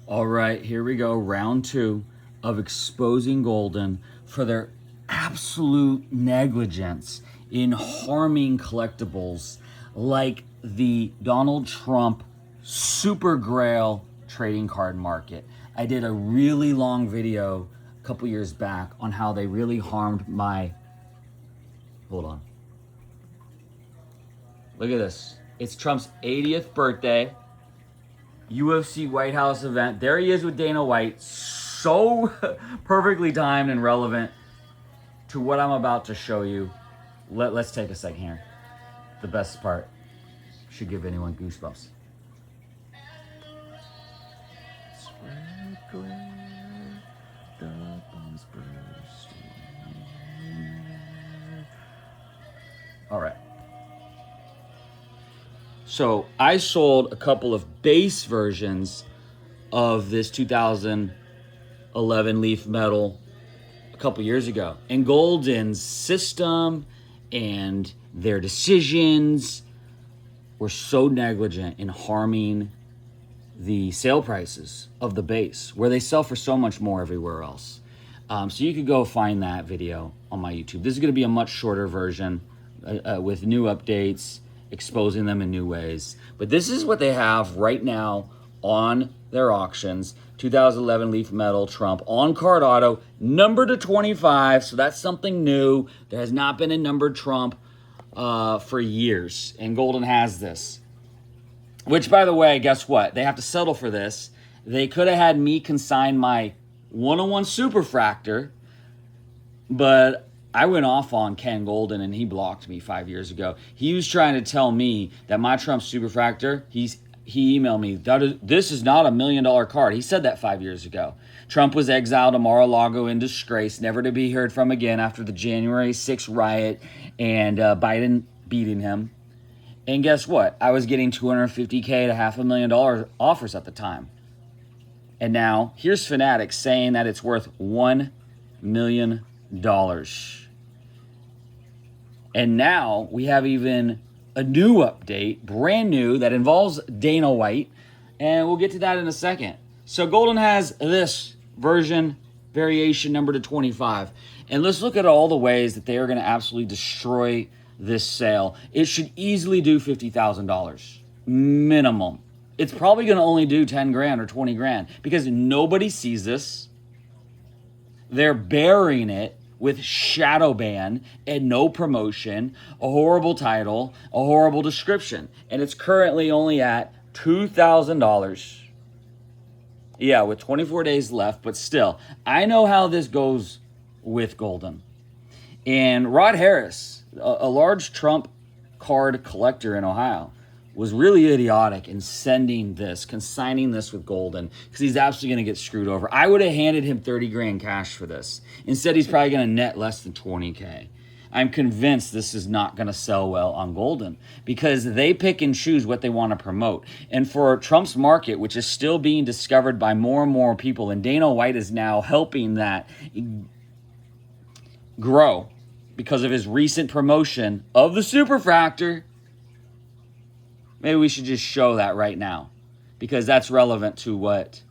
All right, here we go. Round 2 of exposing Goldin for their absolute negligence in harming collectibles like the Donald Trump Super Grail trading card market. I did a really long video a couple years back on how they really harmed my... Hold on. Look at this. It's Trump's 80th birthday. UFC White House event. There he is with Dana White. So perfectly timed and relevant to what I'm about to show you. Let's take a second here. The best part should give anyone goosebumps. All right. So I sold a couple of base versions of this 2011 Leaf Metal a couple years ago. And Goldin's system and their decisions were so negligent in harming the sale prices of the base, where they sell for so much more everywhere else. So you could go find that video on my YouTube. This is going to be a much shorter version with new updates, exposing them in new ways. But this is what they have right now on their auctions. 2011 Leaf Metal Trump on card auto, numbered to 25. So that's something new. There has not been a numbered Trump for years. And Goldin has this. Which, by the way, guess what? They have to settle for this. They could have had me consign my 101 Superfractor, but I went off on Ken Goldin and he blocked me 5 years ago. He was trying to tell me that my Trump Superfractor, he emailed me, this is not $1 million card. He said that 5 years ago. Trump was exiled to Mar-a-Lago in disgrace, never to be heard from again after the January 6th riot and Biden beating him. And guess what? I was getting $250K to $500,000 offers at the time. And now here's Fanatics saying that it's worth $1 million. And now we have even a new update, brand new, that involves Dana White. And we'll get to that in a second. So Goldin has this version, variation number to 25. And let's look at all the ways that they are going to absolutely destroy this sale. It should easily do $50,000 minimum. It's probably going to only do 10 grand or 20 grand because nobody sees this. They're burying it with shadow ban and no promotion, a horrible title, a horrible description. And it's currently only at $2,000. Yeah, with 24 days left, but still, I know how this goes with Goldin. And Rod Harris, a large Trump card collector in Ohio, was really idiotic in consigning this with Goldin, because he's absolutely going to get screwed over. I would have handed him 30 grand cash for this. Instead, he's probably going to net less than 20K. I'm convinced this is not going to sell well on Goldin because they pick and choose what they want to promote. And for Trump's market, which is still being discovered by more and more people, and Dana White is now helping that grow because of his recent promotion of the Superfractor. Maybe we should just show that right now because that's relevant to what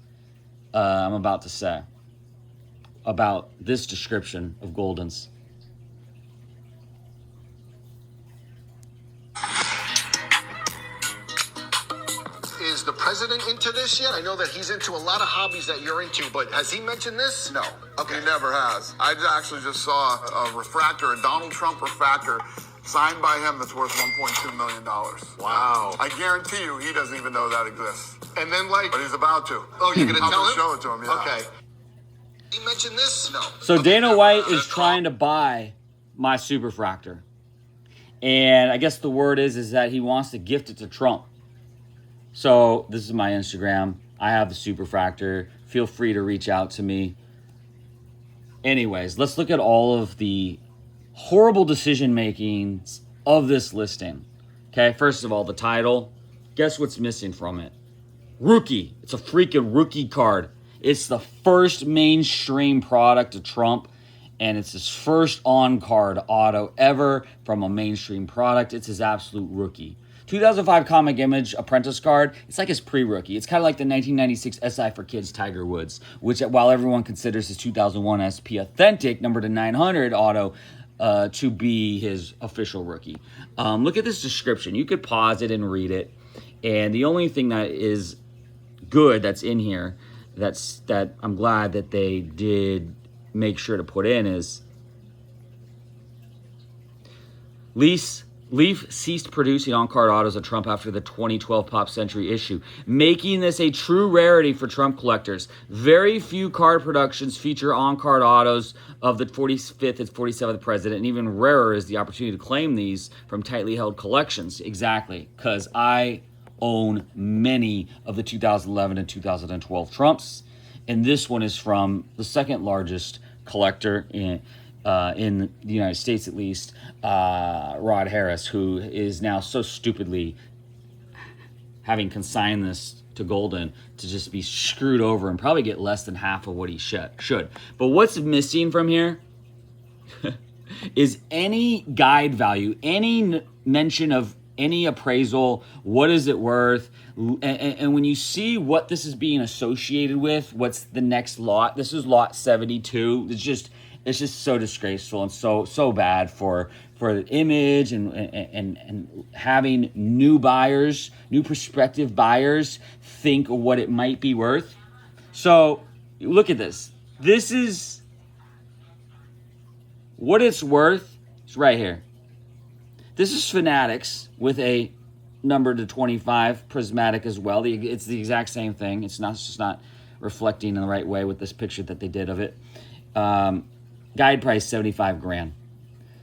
I'm about to say about this description of Goldin's. Is the president into this yet? I know that he's into a lot of hobbies that you're into, but has he mentioned this? No. Okay. He never has. I actually just saw a refractor, a Donald Trump refractor, signed by him that's worth $1.2 million. Wow. I guarantee you he doesn't even know that exists. And then, like... But he's about to. Oh, you're going to I'm tell gonna him? show it to him, yeah. Okay. He mentioned this? No. So Okay. Dana White is trying to buy my Superfractor. And I guess the word is that he wants to gift it to Trump. So this is my Instagram. I have the Superfractor. Feel free to reach out to me. Anyways, let's look at all of the horrible decision makings of this listing. Okay, first of all, the title. Guess what's missing from it? Rookie. It's a freaking rookie card. It's the first mainstream product of Trump, and it's his first on-card auto ever from a mainstream product. It's his absolute rookie. 2005 Comic Image Apprentice card. It's like his pre-rookie. It's kind of like the 1996 SI for Kids Tiger Woods, which while everyone considers his 2001 SP Authentic number to 900 auto to be his official rookie. Look at this description. You could pause it and read it. And the only thing that is good that's in here that I'm glad that they did make sure to put in is Leaf ceased producing on-card autos of Trump after the 2012 Pop Century issue, making this a true rarity for Trump collectors. Very few card productions feature on-card autos of the 45th and 47th president, and even rarer is the opportunity to claim these from tightly held collections. Exactly, because I own many of the 2011 and 2012 Trumps, and this one is from the second largest collector in the United States, at least, Rod Harris, who is now so stupidly having consigned this to Goldin to just be screwed over and probably get less than half of what he should. But what's missing from here is any guide value, any mention of any appraisal, what is it worth? And when you see what this is being associated with, what's the next lot? This is lot 72. It's just so disgraceful and so bad for the image and having new buyers, new prospective buyers think of what it might be worth. So look at this. This is what it's worth. It's right here. This is Fanatics with a number to 25 prismatic as well. It's the exact same thing. It's just not reflecting in the right way with this picture that they did of it. Guide price $75 grand.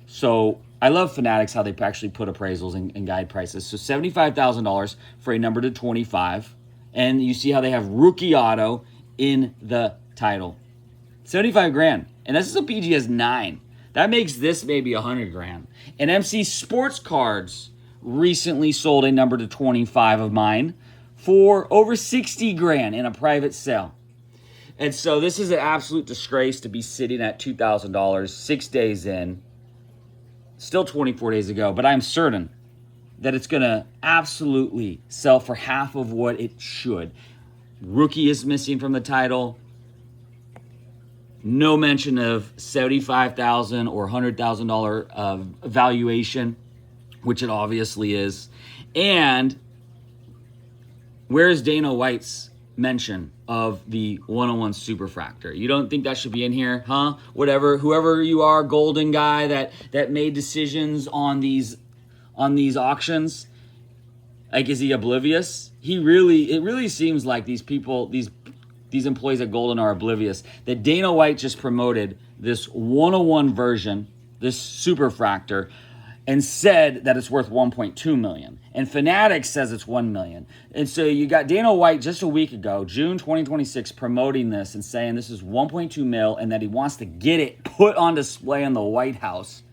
So I love Fanatics how they actually put appraisals and guide prices. So $75,000 for a number to 25, and you see how they have rookie auto in the title. 75 grand, and this is a PGS 9. That makes this maybe 100 grand. And MC Sports Cards recently sold a number to 25 of mine for over 60 grand in a private sale. And so this is an absolute disgrace to be sitting at $2,000 6 days in, still 24 days ago, but I'm certain that it's going to absolutely sell for half of what it should. Rookie is missing from the title. No mention of $75,000 or $100,000 valuation, which it obviously is. And where's Dana White's mention of the 101 Superfractor? You don't think that should be in here, huh? Whatever, whoever you are, Goldin guy that made decisions on these auctions, like, is he oblivious? It really seems like these people, these employees at Goldin are oblivious that Dana White just promoted this 101 version, this Superfractor, and said that it's worth 1.2 million. And Fanatics says it's 1 million. And so you got Dana White just a week ago, June 2026, promoting this and saying this is 1.2 mil and that he wants to get it put on display in the White House.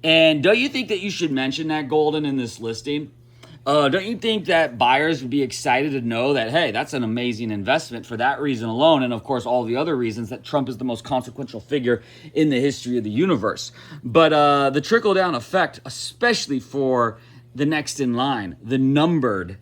And don't you think that you should mention that, Goldin, in this listing? Don't you think that buyers would be excited to know that, hey, that's an amazing investment for that reason alone, and of course all the other reasons that Trump is the most consequential figure in the history of the universe. But the trickle-down effect, especially for the next in line, the numbered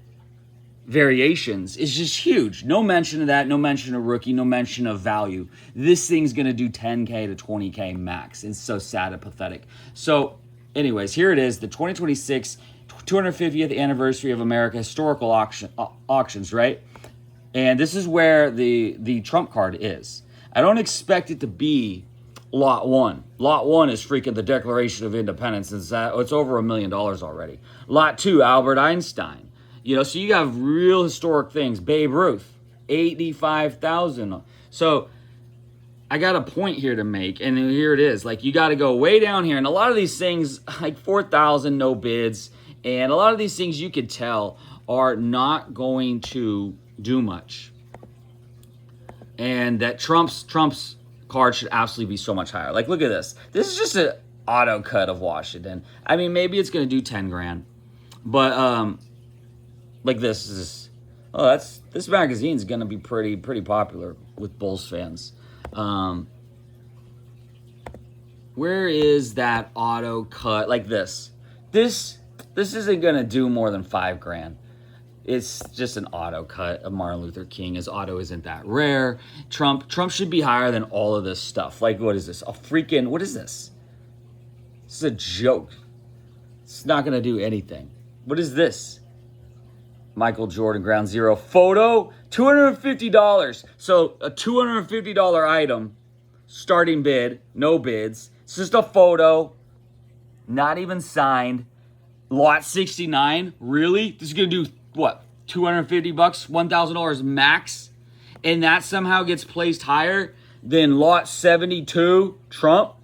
variations, is just huge. No mention of that, no mention of rookie, no mention of value. This thing's going to do 10K to 20K max. It's so sad and pathetic. So anyways, here it is, the 2026 250th anniversary of America historical auctions, right? And this is where the Trump card is. I don't expect it to be lot one. Lot one is freaking the Declaration of Independence. It's over $1 million already. Lot two, Albert Einstein. You know, so you have real historic things. Babe Ruth, 85,000. So I got a point here to make, and here it is. Like, you got to go way down here, and a lot of these things, like 4,000, no bids. And a lot of these things you could tell are not going to do much. And that Trump's card should absolutely be so much higher. Like, look at this. This is just an auto cut of Washington. I mean, maybe it's going to do 10 grand. But, like, this is, this magazine's going to be pretty popular with Bulls fans. Where is that auto cut? Like this. This isn't going to do more than $5,000. It's just an auto cut of Martin Luther King. His auto isn't that rare. Trump should be higher than all of this stuff. Like, what is this? What is this? This is a joke. It's not going to do anything. What is this? Michael Jordan Ground Zero photo, $250. So a $250 item, starting bid, no bids. It's just a photo, not even signed. Lot 69, really? This is going to do what? $250, $1,000 max? And that somehow gets placed higher than lot 72, Trump?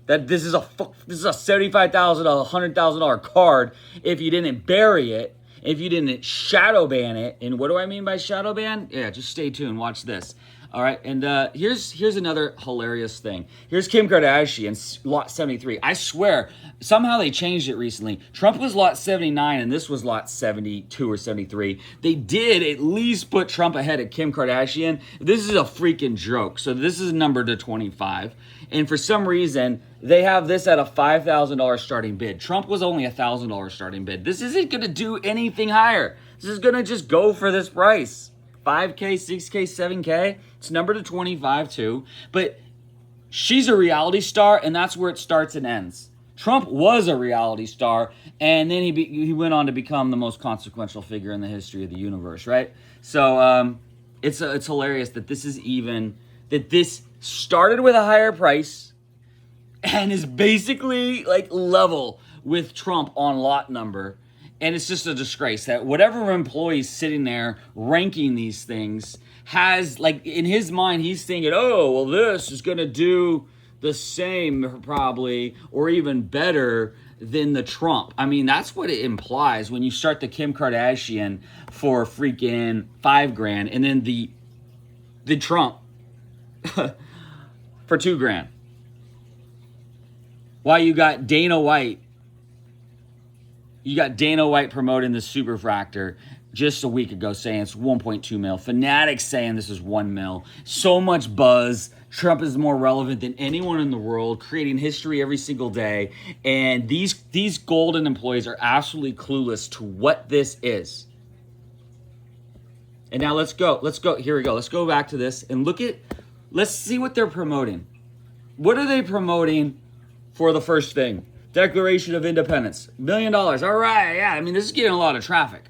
That this is a $75,000, $100,000 card if you didn't bury it. If you didn't shadow ban it. And what do I mean by shadow ban? Yeah, just stay tuned. Watch this. All right, and here's another hilarious thing. Here's Kim Kardashian, lot 73. I swear, somehow they changed it recently. Trump was lot 79, and this was lot 72 or 73. They did at least put Trump ahead of Kim Kardashian. This is a freaking joke. So this is numbered to 25. And for some reason, they have this at a $5,000 starting bid. Trump was only a $1,000 starting bid. This isn't going to do anything higher. This is going to just go for this price. 5K, 6K, 7K. It's numbered to 25 too. But she's a reality star, and that's where it starts and ends. Trump was a reality star, and then he went on to become the most consequential figure in the history of the universe, right? So it's hilarious that this started with a higher price and is basically like level with Trump on lot number. And it's just a disgrace that whatever employee's sitting there ranking these things has, like, in his mind, he's thinking, oh, well, this is going to do the same probably or even better than the Trump. I mean, that's what it implies when you start the Kim Kardashian for freaking $5,000 and then the Trump for $2,000. Why you got Dana White promoting the superfractor just a week ago saying it's 1.2 mil. Fanatics saying this is 1 mil. So much buzz. Trump is more relevant than anyone in the world, creating history every single day. And these Goldin employees are absolutely clueless to what this is. And now let's go. Here we go. Let's go back to this and let's see what they're promoting. What are they promoting for the first thing? Declaration of Independence, $1 million. All right, yeah. I mean, this is getting a lot of traffic,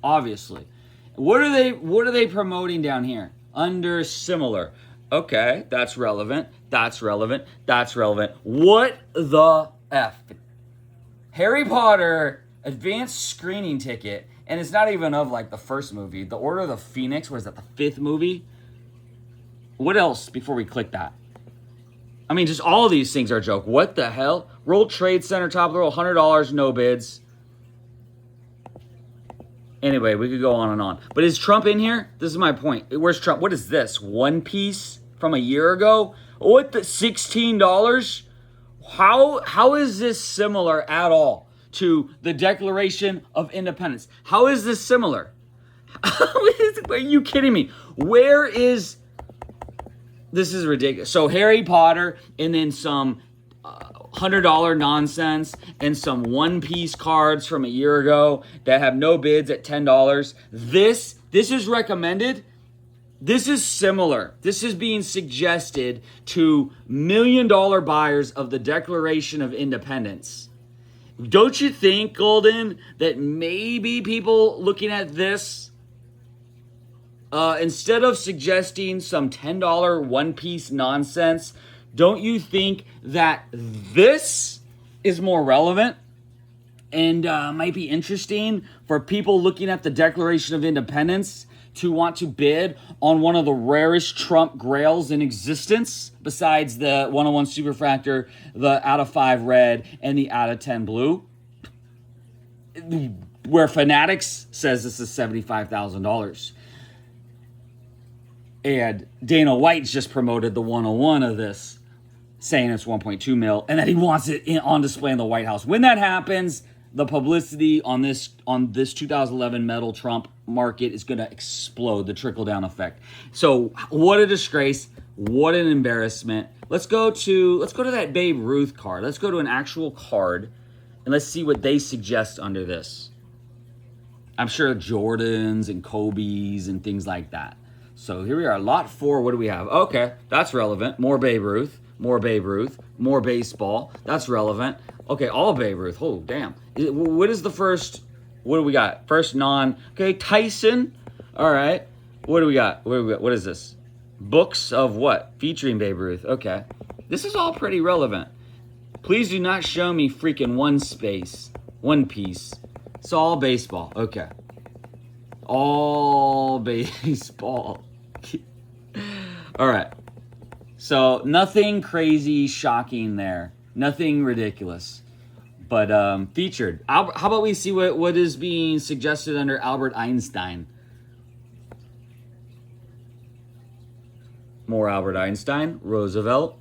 obviously. What are they promoting down here? Under similar. Okay, that's relevant. That's relevant. That's relevant. What the F? Harry Potter advanced screening ticket, and it's not even of like the first movie. The Order of the Phoenix, was that the 5th movie? What else before we click that? I mean, just all of these things are a joke. What the hell? World Trade Center, top of the roll, $100, no bids. Anyway, we could go on and on. But is Trump in here? This is my point. Where's Trump? What is this? One Piece from a year ago? What, the $16? How is this similar at all to the Declaration of Independence? How is this similar? Are you kidding me? Where is... This is ridiculous. So Harry Potter and then some $100 nonsense and some One Piece cards from a year ago that have no bids at $10. This is recommended. This is similar. This is being suggested to $1 million buyers of the Declaration of Independence. Don't you think, Goldin, that maybe people looking at this, instead of suggesting some $10 One Piece nonsense, don't you think that this is more relevant and might be interesting for people looking at the Declaration of Independence to want to bid on one of the rarest Trump Grails in existence, besides the 101 Superfractor, the out of 5 red, and the out of 10 blue, where Fanatics says this is $75,000. And Dana White's just promoted the 101 of this, saying it's 1.2 mil, and that he wants it on display in the White House. When that happens, the publicity on this 2011 metal Trump market is going to explode, the trickle-down effect. So what a disgrace. What an embarrassment. Let's go to that Babe Ruth card. Let's go to an actual card And let's see what they suggest under this. I'm sure Jordans and Kobe's and things like that. So here we are, lot 4. What do we have? Okay, that's relevant. More Babe Ruth, more Babe Ruth, more baseball. That's relevant. Okay, all Babe Ruth. Oh, damn. What is the first? What do we got? First non. Okay, Tyson. All right. What do we got? What is this? Books of what? Featuring Babe Ruth. Okay. This is all pretty relevant. Please do not show me freaking One Piece. It's all baseball. Okay. All baseball. All right. So nothing crazy, shocking there. Nothing ridiculous. But featured. How about we see what is being suggested under Albert Einstein? More Albert Einstein. Roosevelt.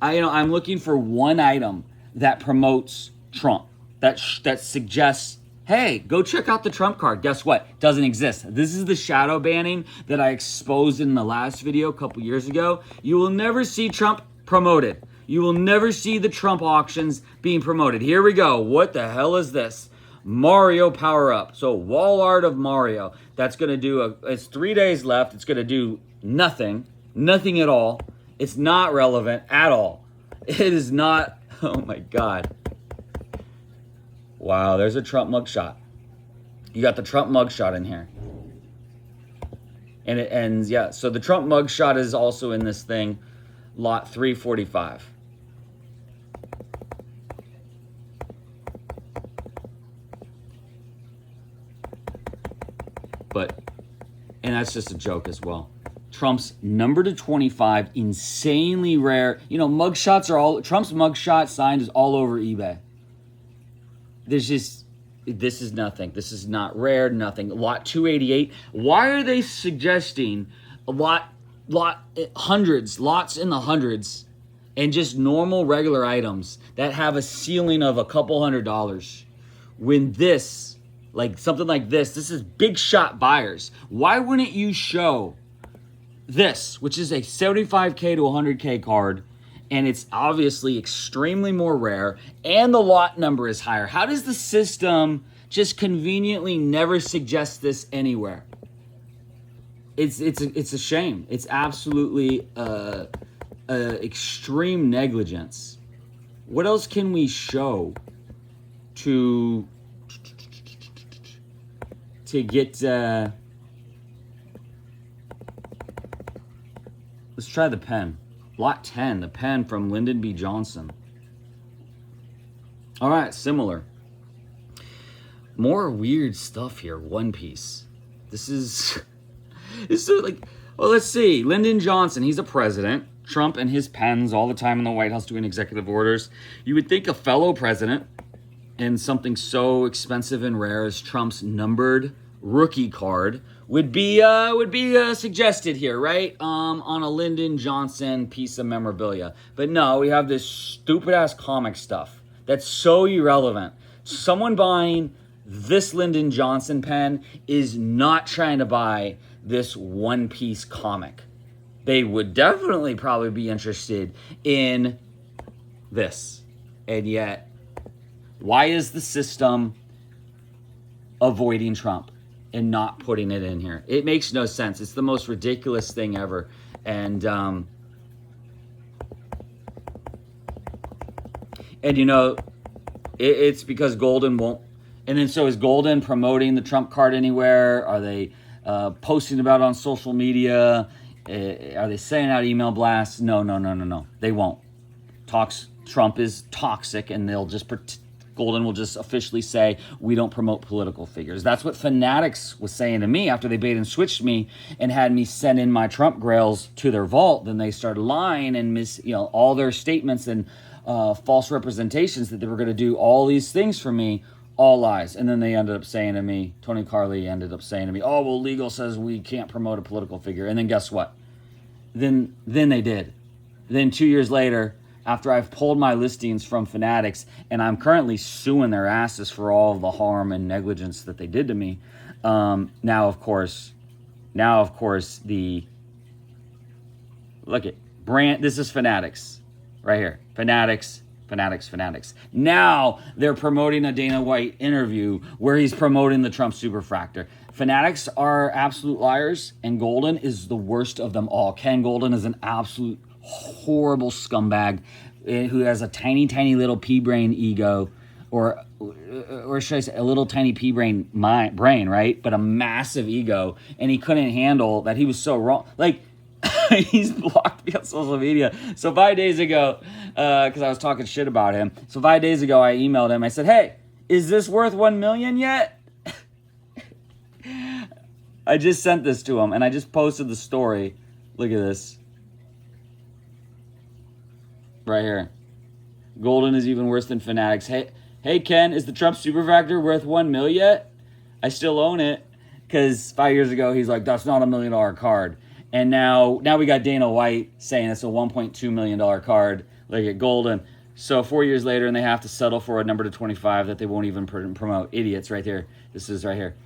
I'm looking for one item that promotes Trump. That suggests, hey, go check out the Trump card. Guess what? Doesn't exist. This is the shadow banning that I exposed in the last video a couple years ago. You will never see Trump promoted. You will never see the Trump auctions being promoted. Here we go. What the hell is this? Mario Power Up. So wall art of Mario. That's going to do, it's 3 days left. It's going to do nothing. Nothing at all. It's not relevant at all. It is not, oh my God. Wow, there's a Trump mugshot. You got the Trump mugshot in here. And it ends, yeah. So the Trump mugshot is also in this thing, lot 345. And that's just a joke as well. Trump's number to 25, insanely rare. You know, mugshots are all, Trump's mugshot signed is all over eBay. This is nothing. This is not rare, nothing. Lot 288. Why are they suggesting hundreds, lots in the hundreds, and just normal regular items that have a ceiling of a couple $100? When this, like something like this is big shot buyers. Why wouldn't you show this, which is a 75K to 100K card, and it's obviously extremely more rare, and the lot number is higher? How does the system just conveniently never suggest this anywhere? It's a shame. It's absolutely extreme negligence. What else can we show to get? Let's try the pen. Lot 10, the pen from Lyndon B. Johnson. All right, similar. More weird stuff here. One Piece. This is like, well, let's see. Lyndon Johnson, he's a president. Trump and his pens all the time in the White House doing executive orders. You would think a fellow president and something so expensive and rare as Trump's numbered rookie card would be suggested here, right? On a Lyndon Johnson piece of memorabilia. But no, we have this stupid ass comic stuff that's so irrelevant. Someone buying this Lyndon Johnson pen is not trying to buy this One Piece comic. They would definitely probably be interested in this. And yet, why is the system avoiding Trump and not putting it in here? It makes no sense. It's the most ridiculous thing ever. And you know, it's because Goldin won't. And then so is Goldin promoting the Trump card anywhere? Are they posting about it on social media? Are they sending out email blasts? No. They won't. Trump is toxic, and they'll just Goldin will just officially say, we don't promote political figures. That's what Fanatics was saying to me after they bait and switched me and had me send in my Trump grails to their vault. Then they started lying and all their statements and false representations that they were going to do all these things for me, all lies. And then they ended up saying to me, Tony Carly ended up saying to me, oh, well, legal says we can't promote a political figure. And then guess what? Then they did. Then 2 years later, after I've pulled my listings from Fanatics, and I'm currently suing their asses for all of the harm and negligence that they did to me. Now, of course, the look at brand. This is Fanatics, right here. Fanatics, Fanatics. Now they're promoting a Dana White interview where he's promoting the Trump superfractor. Fanatics are absolute liars, and Goldin is the worst of them all. Ken Goldin is an absolute horrible scumbag who has a tiny little pea brain ego, or should I say a little tiny pea brain brain, right? But a massive ego, and he couldn't handle that he was so wrong. Like, he's blocked me on social media. So 5 days ago, because I was talking shit about him, so 5 days ago I emailed him. I said, hey, is this worth 1 million yet? I just sent this to him, and I just posted the story. Look at this. Right here. Goldin is even worse than Fanatics. Hey Ken, is the Trump superfractor worth 1 million yet? I still own it. Because 5 years ago, he's like, that's not $1 million card. And now we got Dana White saying it's a $1.2 million card. Look at Goldin. So 4 years later, and they have to settle for a number to 25 that they won't even promote. Idiots right there. This is right here.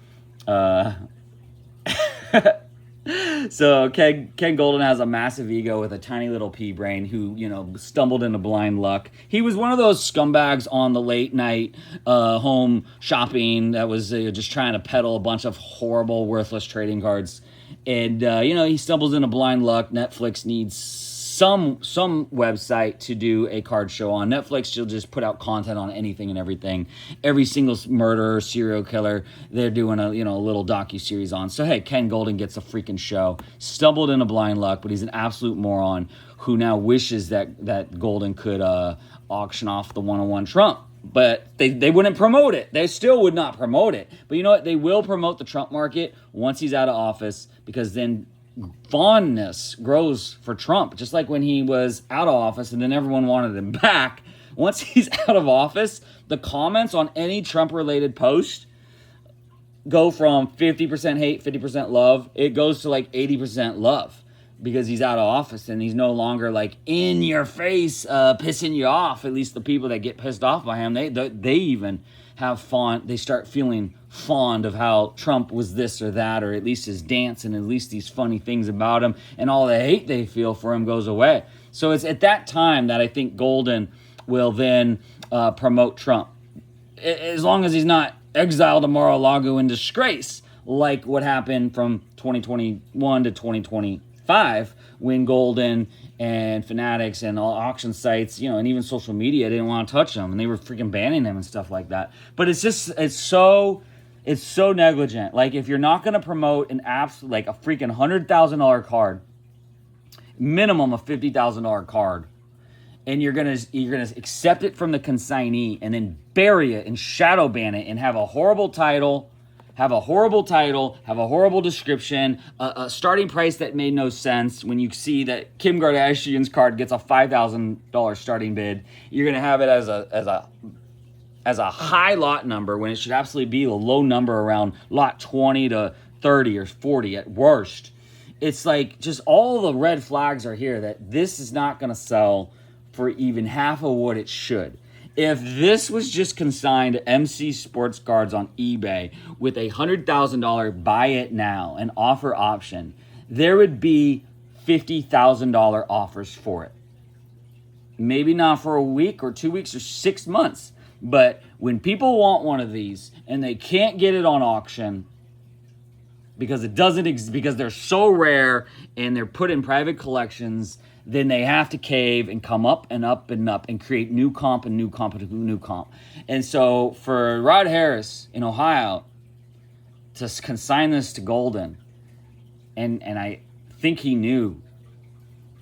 So Ken Goldin has a massive ego with a tiny little pea brain who, stumbled into blind luck. He was one of those scumbags on the late night home shopping that was just trying to peddle a bunch of horrible, worthless trading cards. And, he stumbles into blind luck. Netflix needs some website to do a card show on. Netflix, you'll just put out content on anything and everything. Every single murderer, serial killer, they're doing a little docu-series on. So, hey, Ken Goldin gets a freaking show. Stumbled into blind luck, but he's an absolute moron who now wishes that Goldin could auction off the 101 Trump. But they wouldn't promote it. They still would not promote it. But you know what? They will promote the Trump market once he's out of office, because then fondness grows for Trump. Just like when he was out of office and then everyone wanted him back. Once he's out of office, the comments on any Trump-related post go from 50% hate, 50% love. It goes to like 80% love. Because he's out of office and he's no longer like in your face, pissing you off. At least the people that get pissed off by him, they even have they start feeling fond of how Trump was this or that, or at least his dance and at least these funny things about him, and all the hate they feel for him goes away. So it's at that time that I think Goldin will then promote Trump. As long as he's not exiled to Mar-a-Lago in disgrace, like what happened from 2021 to 2025, when Goldin and Fanatics and all auction sites, and even social media didn't want to touch him, and they were freaking banning him and stuff like that. But it's so negligent. Like, if you're not going to promote an absolute, like a freaking $100,000 card, minimum a $50,000 card, and you're gonna accept it from the consignee and then bury it and shadow ban it and have a horrible title. Have a horrible description, a starting price that made no sense. When you see that Kim Kardashian's card gets a $5,000 starting bid, you're gonna have it as a high lot number when it should absolutely be a low number around lot 20 to 30 or 40 at worst. It's like just all the red flags are here that this is not gonna sell for even half of what it should. If this was just consigned to MC Sports Cards on eBay with a $100,000 buy it now and offer option, there would be $50,000 offers for it. Maybe not for a week or 2 weeks or 6 months, but when people want one of these and they can't get it on auction because because they're so rare and they're put in private collections, then they have to cave and come up and up and up and create new comp and new comp and new comp. And so for Rod Harris in Ohio to consign this to Goldin, and I think he knew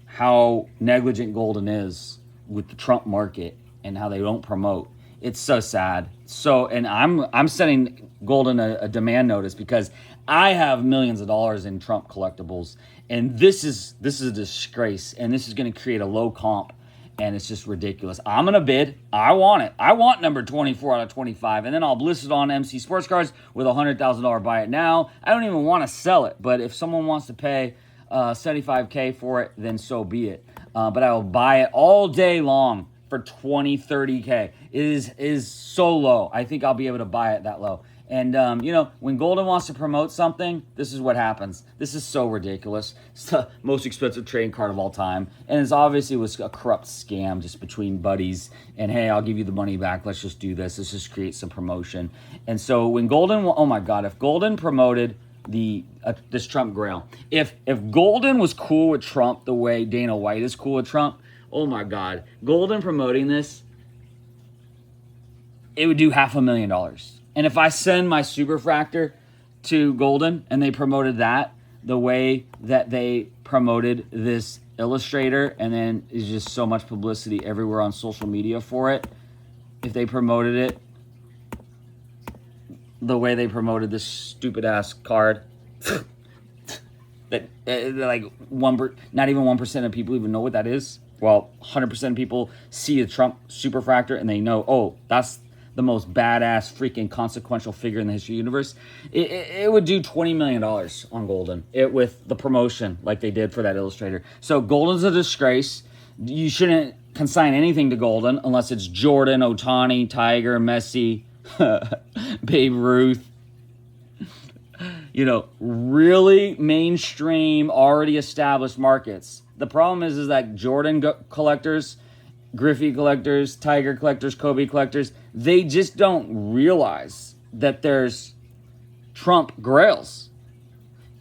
how negligent Goldin is with the Trump market and how they don't promote. It's so sad. And I'm sending Goldin a demand notice because I have millions of dollars in Trump collectibles, and this is a disgrace, and this is going to create a low comp, and it's just ridiculous. I'm going to bid. I want it. I want number 24 out of 25, and then I'll list it on MC Sports Cards with a $100,000 buy it now. I don't even want to sell it, but if someone wants to pay $75K for it, then so be it. But I will buy it all day long for $20, $30K. It is so low. I think I'll be able to buy it that low. And, you know, when Goldin wants to promote something, this is what happens. This is so ridiculous. It's the most expensive trading card of all time. And it's obviously was a corrupt scam just between buddies. And, hey, I'll give you the money back. Let's just do this. Let's just create some promotion. And so when Goldin, oh, my God, if Goldin promoted this Trump Grail, if Goldin was cool with Trump the way Dana White is cool with Trump, oh, my God, Goldin promoting this, it would do $500,000. And if I send my superfractor to Goldin and they promoted that the way that they promoted this illustrator, and then is just so much publicity everywhere on social media for it, if they promoted it the way they promoted this stupid ass card, that like not even 1% of people even know what that is. Well, 100% of people see a Trump superfractor and they know, oh, that's the most badass freaking consequential figure in the history of the universe. It would do $20 million on Goldin with the promotion like they did for that illustrator. So Goldin's a disgrace. You shouldn't consign anything to Goldin unless it's Jordan, Ohtani, Tiger, Messi, Babe Ruth. You know, really mainstream, already established markets. The problem is that Jordan collectors, Griffey collectors, Tiger collectors, Kobe collectors, they just don't realize that there's Trump grails.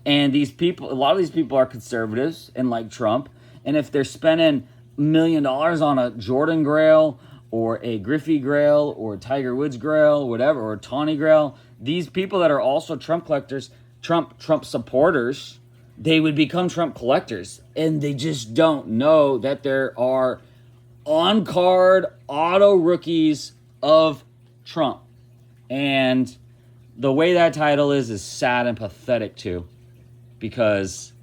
And these people, a lot of these people are conservatives and like Trump. And if they're spending $1 million on a Jordan Grail or a Griffey Grail or Tiger Woods Grail, whatever, or Tawny Grail, these people that are also Trump collectors, Trump supporters, they would become Trump collectors. And they just don't know that there are on-card auto rookies of Trump. And the way that title is sad and pathetic too, because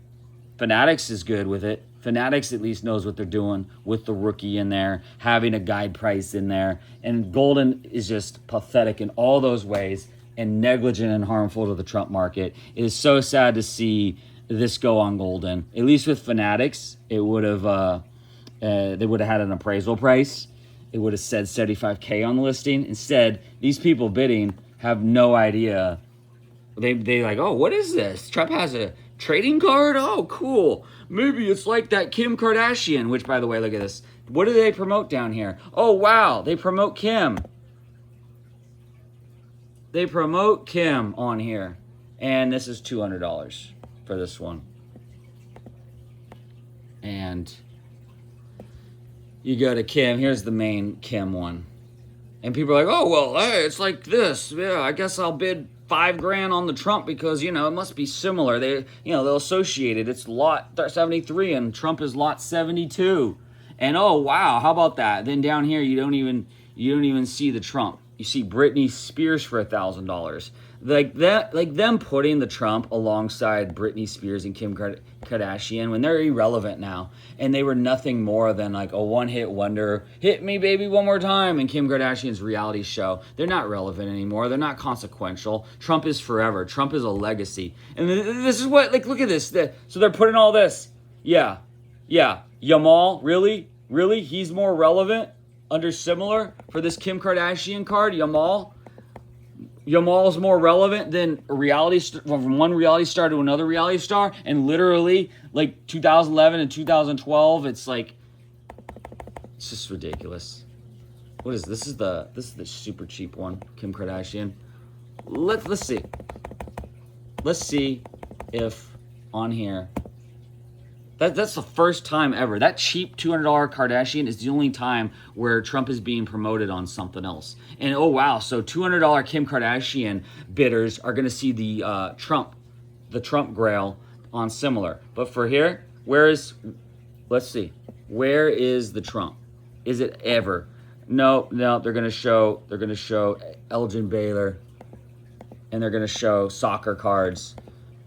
Fanatics is good with it. Fanatics at least knows what they're doing with the rookie in there, having a guide price in there. And Goldin is just pathetic in all those ways and negligent and harmful to the Trump market. It is so sad to see this go on Goldin. At least with Fanatics, it would have they would have had an appraisal price. It would have said $75K on the listing. Instead, these people bidding have no idea. They like, oh, what is this? Trump has a trading card? Oh, cool. Maybe it's like that Kim Kardashian, which, by the way, look at this. What do they promote down here? Oh, wow. They promote Kim. They promote Kim on here. And this is $200 for this one. And you go to Kim. Here's the main Kim one. And people are like, oh, well, hey, it's like this. Yeah, I guess I'll bid $5,000 on the Trump because, you know, it must be similar. They'll associate it. It's lot 73 and Trump is lot 72. And oh, wow, how about that? Then down here, you don't even see the Trump. You see Britney Spears for $1,000. Like that, like them putting the Trump alongside Britney Spears and Kim Kardashian when they're irrelevant now, and they were nothing more than like a one-hit wonder, hit me baby one more time, and Kim Kardashian's reality show. They're not relevant anymore. They're not consequential. Trump is forever. Trump is a legacy. And this is what, like, look at this. So they're putting all this. Yeah. Yamal, really? He's more relevant under similar for this Kim Kardashian card, Yamal is more relevant than from one reality star to another reality star, and literally like 2011 and 2012, it's like, it's just ridiculous. What is this? This is the super cheap one, Kim Kardashian. Let's see. Let's see if on here. That's the first time ever. That cheap $200 Kardashian is the only time where Trump is being promoted on something else. And oh wow, so $200 Kim Kardashian bidders are going to see the Trump Grail on similar. But for here, let's see, where is the Trump? Is it ever? No, they're going to show Elgin Baylor, and they're going to show soccer cards.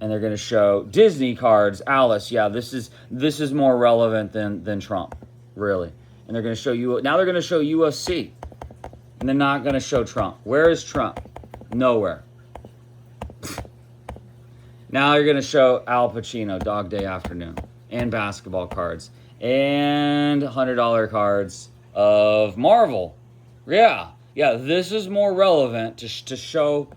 And they're going to show Disney cards. Alice, yeah, this is more relevant than Trump, really. And they're going to show you. Now they're going to show UFC, and they're not going to show Trump. Where is Trump? Nowhere. Now you're going to show Al Pacino, Dog Day Afternoon, and basketball cards, and $100 cards of Marvel. Yeah. This is more relevant to show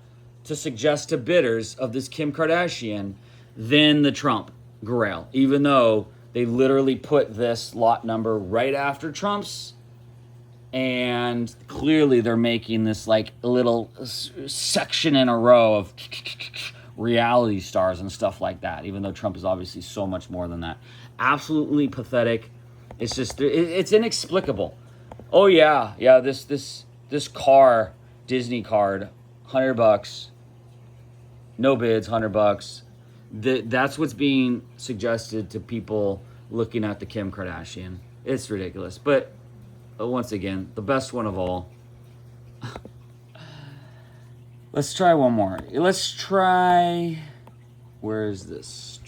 to suggest to bidders of this Kim Kardashian than the Trump Grail, even though they literally put this lot number right after Trump's. And clearly they're making this like a little section in a row of reality stars and stuff like that, even though Trump is obviously so much more than that. Absolutely pathetic. It's just, it's inexplicable. Oh yeah, this car, Disney card, $100, no bids, $100. That's what's being suggested to people looking at the Kim Kardashian. It's ridiculous, but once again, the best one of all. Let's try one more. Let's try, where is this?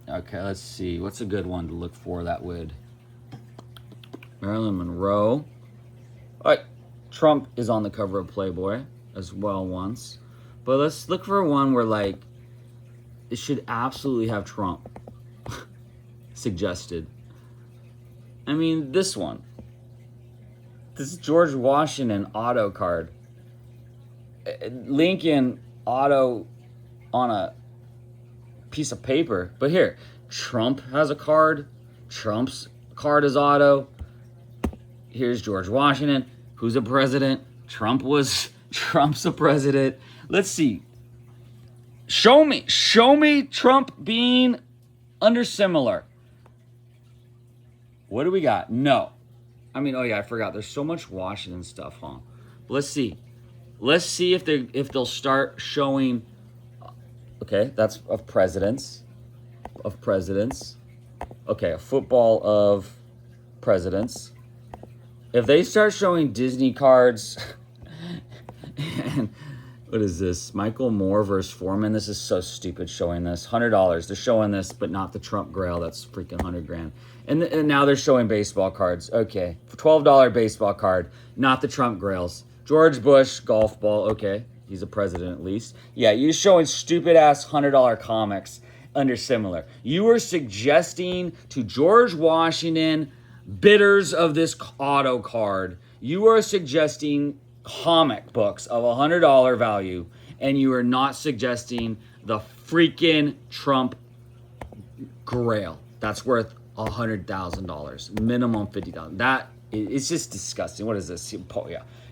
Okay, let's see. What's a good one to look for that would? Marilyn Monroe. All right, Trump is on the cover of Playboy as well once. But let's look for one where, like, it should absolutely have Trump suggested. I mean, this one. This is George Washington auto card. Lincoln auto on a piece of paper. But here, Trump has a card. Trump's card is auto. Here's George Washington, who's a president. Trump's a president. Let's see. Show me Trump being under similar. What do we got? No. I mean, oh yeah, I forgot. There's so much Washington stuff, huh? But let's see. Let's see if they'll start showing. Okay, that's of presidents. Okay, a football of presidents. If they start showing Disney cards, and what is this? Michael Moore versus Foreman. This is so stupid showing this. $100. They're showing this, but not the Trump Grail. That's freaking $100,000. And now they're showing baseball cards. Okay, $12 baseball card, not the Trump Grails. George Bush golf ball. Okay, he's a president at least. Yeah, you're showing stupid ass $100 comics under similar. You were suggesting to George Washington, bidders of this auto card, you are suggesting comic books of $100 value, and you are not suggesting the freaking Trump Grail. That's worth $100,000, minimum $50,000. That it's just disgusting. What is this?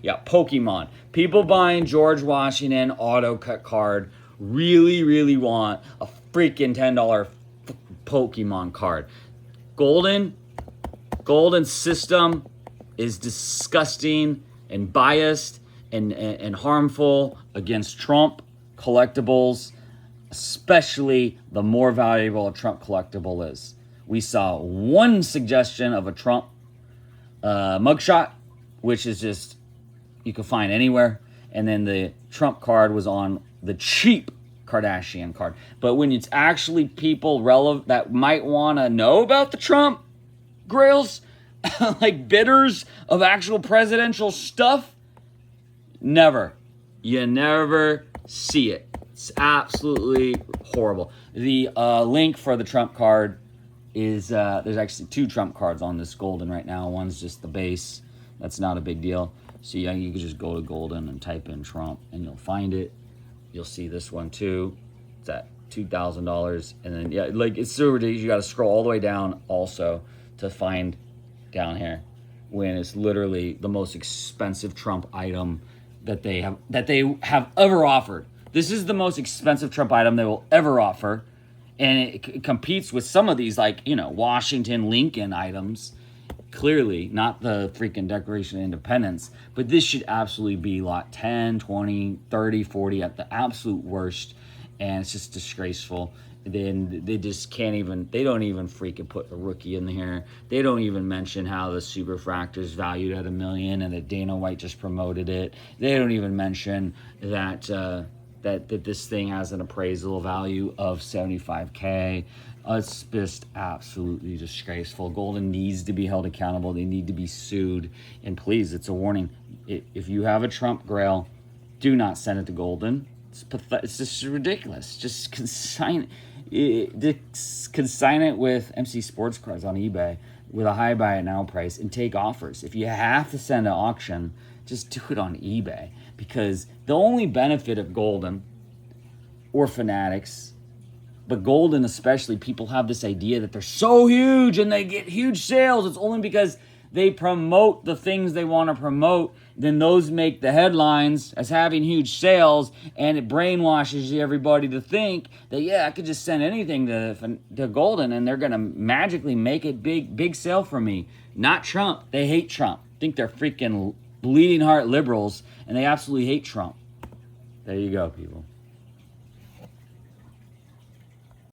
Yeah, Pokemon. People buying George Washington auto cut card really want a freaking $10 Pokemon card. Goldin system is disgusting and biased and harmful against Trump collectibles, especially the more valuable a Trump collectible is. We saw one suggestion of a Trump mugshot, which is just, you can find anywhere. And then the Trump card was on the cheap Kardashian card. But when it's actually people relevant that might want to know about the Trump Grails, like bidders of actual presidential stuff, never. You never see it. It's absolutely horrible. The link for the Trump card is, there's actually two Trump cards on this Goldin right now. One's just the base. That's not a big deal. So yeah, you can just go to Goldin and type in Trump and you'll find it. You'll see this one too. It's at $2,000. And then, yeah, like it's so ridiculous. You got to scroll all the way down also to find down here when it's literally the most expensive Trump item that they have ever offered. This is the most expensive Trump item they will ever offer. And it competes with some of these, like, you know, Washington, Lincoln items. Clearly, not the freaking Declaration of Independence. But this should absolutely be lot 10, 20, 30, 40 at the absolute worst. And it's just disgraceful. Then they just can't even, they don't even freaking put the rookie in here. They don't even mention how the superfractor is valued at $1 million and that Dana White just promoted it. They don't even mention that that this thing has an appraisal value of $75K. It's just absolutely disgraceful. Goldin needs to be held accountable. They need to be sued. And please, it's a warning. If you have a Trump Grail, do not send it to Goldin. It's just ridiculous. Just consign it with MC Sports Cards on eBay. with a high buy it now price and take offers. If you have to send an auction, just do it on eBay, because the only benefit of Goldin or Fanatics, but Goldin especially, people have this idea that they're so huge and they get huge sales. It's only because they promote the things they want to promote, then those make the headlines as having huge sales, and it brainwashes everybody to think that, yeah, I could just send anything to Goldin and they're going to magically make it big sale for me. Not Trump. They hate Trump. Think they're freaking bleeding heart liberals, and they absolutely hate Trump. There you go, people.